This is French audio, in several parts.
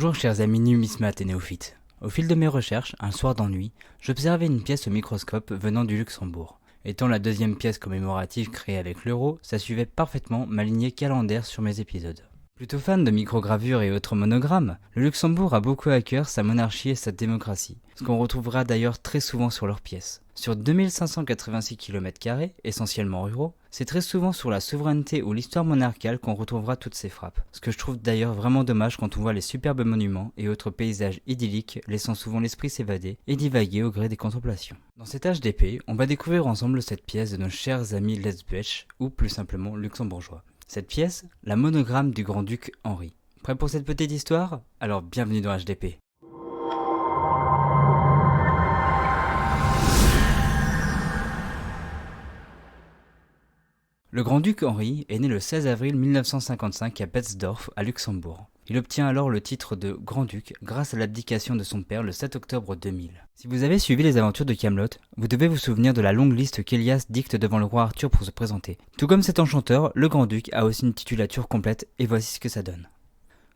Bonjour chers amis numismates et néophytes. Au fil de mes recherches, un soir d'ennui, j'observais une pièce au microscope venant du Luxembourg. Étant la deuxième pièce commémorative créée avec l'euro, ça suivait parfaitement ma lignée calendaire sur mes épisodes. Plutôt fan de microgravures et autres monogrammes, le Luxembourg a beaucoup à cœur sa monarchie et sa démocratie, ce qu'on retrouvera d'ailleurs très souvent sur leurs pièces. Sur 2586 km², essentiellement ruraux, c'est très souvent sur la souveraineté ou l'histoire monarcale qu'on retrouvera toutes ces frappes, ce que je trouve d'ailleurs vraiment dommage quand on voit les superbes monuments et autres paysages idylliques laissant souvent l'esprit s'évader et divaguer au gré des contemplations. Dans cet HDP, on va découvrir ensemble cette pièce de nos chers amis Lesbuech, ou plus simplement luxembourgeois. Cette pièce, la monogramme du grand-duc Henri. Prêt pour cette petite histoire? Alors bienvenue dans HDP. Le grand-duc Henri est né le 16 avril 1955 à Betzdorf, à Luxembourg. Il obtient alors le titre de grand-duc grâce à l'abdication de son père le 7 octobre 2000. Si vous avez suivi les aventures de Kaamelott, vous devez vous souvenir de la longue liste qu'Elias dicte devant le roi Arthur pour se présenter. Tout comme cet enchanteur, le grand-duc a aussi une titulature complète et voici ce que ça donne.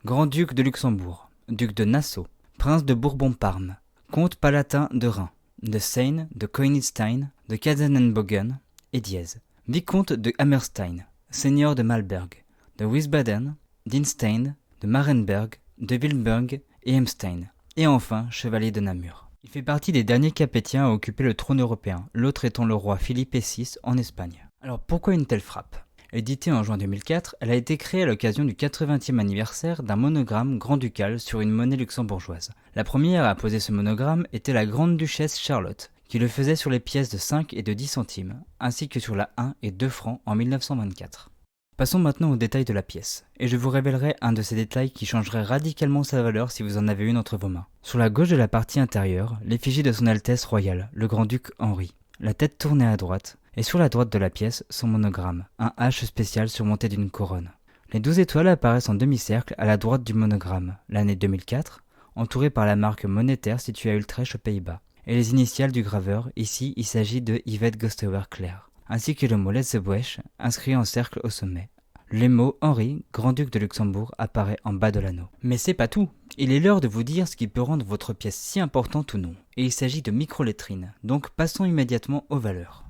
Grand-duc de Luxembourg, duc de Nassau, prince de Bourbon-Parme, comte palatin de Reims, de Seine, de Koenigstein, de Katzenelnbogen et Diez. Vicomte de Hammerstein, seigneur de Malberg, de Wiesbaden, d'Instein, de Marenberg, de Wilmberg et Hemstein, et enfin chevalier de Namur. Il fait partie des derniers capétiens à occuper le trône européen, l'autre étant le roi Philippe VI en Espagne. Alors pourquoi une telle frappe? Éditée en juin 2004, elle a été créée à l'occasion du 80e anniversaire d'un monogramme grand-ducal sur une monnaie luxembourgeoise. La première à poser ce monogramme était la grande-duchesse Charlotte, qui le faisait sur les pièces de 5 et de 10 centimes, ainsi que sur la 1 et 2 francs en 1924. Passons maintenant aux détails de la pièce, et je vous révélerai un de ces détails qui changerait radicalement sa valeur si vous en avez une entre vos mains. Sur la gauche de la partie intérieure, l'effigie de son Altesse royale, le grand-duc Henri, la tête tournée à droite, et sur la droite de la pièce, son monogramme, un H spécial surmonté d'une couronne. Les 12 étoiles apparaissent en demi-cercle à la droite du monogramme, l'année 2004, entourée par la marque monétaire située à Utrecht aux Pays-Bas. Et les initiales du graveur, ici il s'agit de Yvette Gostauer-Claire, ainsi que le mot Lesbuech inscrit en cercle au sommet. Le mot Henri, grand-duc de Luxembourg, apparaît en bas de l'anneau. Mais c'est pas tout, il est l'heure de vous dire ce qui peut rendre votre pièce si importante ou non, et il s'agit de microlettrines, donc passons immédiatement aux valeurs.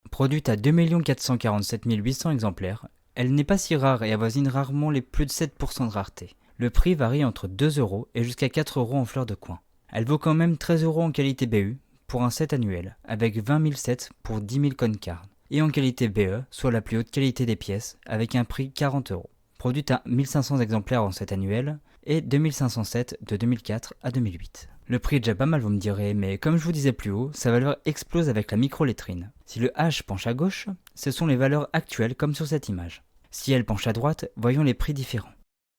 Produite à 2 447 800 exemplaires, elle n'est pas si rare et avoisine rarement les plus de 7% de rareté. Le prix varie entre 2 € et jusqu'à 4 € en fleurs de coin. Elle vaut quand même 13 € en qualité BU pour un set annuel, avec 20 000 sets pour 10 000 coin cards, et en qualité BE, soit la plus haute qualité des pièces, avec un prix 40 €. Produite à 1500 exemplaires en set annuel, et 2500 sets de 2004 à 2008. Le prix est déjà pas mal vous me direz, mais comme je vous disais plus haut, sa valeur explose avec la microlettrine. Si le H penche à gauche, ce sont les valeurs actuelles comme sur cette image. Si elle penche à droite, voyons les prix différents.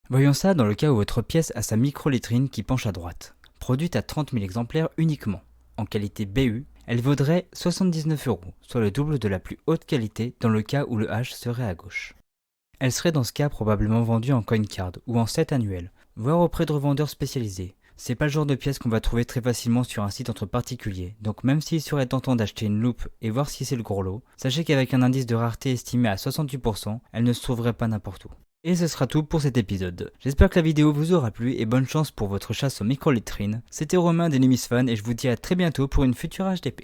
Voyons ça dans le cas où votre pièce a sa microlettrine qui penche à droite. Produite à 30 000 exemplaires uniquement. En qualité BU, elle vaudrait 79 €, soit le double de la plus haute qualité dans le cas où le H serait à gauche. Elle serait dans ce cas probablement vendue en coin card ou en set annuel, voire auprès de revendeurs spécialisés. C'est pas le genre de pièce qu'on va trouver très facilement sur un site entre particuliers, donc même s'il serait tentant d'acheter une loupe et voir si c'est le gros lot, sachez qu'avec un indice de rareté estimé à 68%, elle ne se trouverait pas n'importe où. Et ce sera tout pour cet épisode. J'espère que la vidéo vous aura plu et bonne chance pour votre chasse aux microlettrines. C'était Romain des Numisfans et je vous dis à très bientôt pour une future HDP.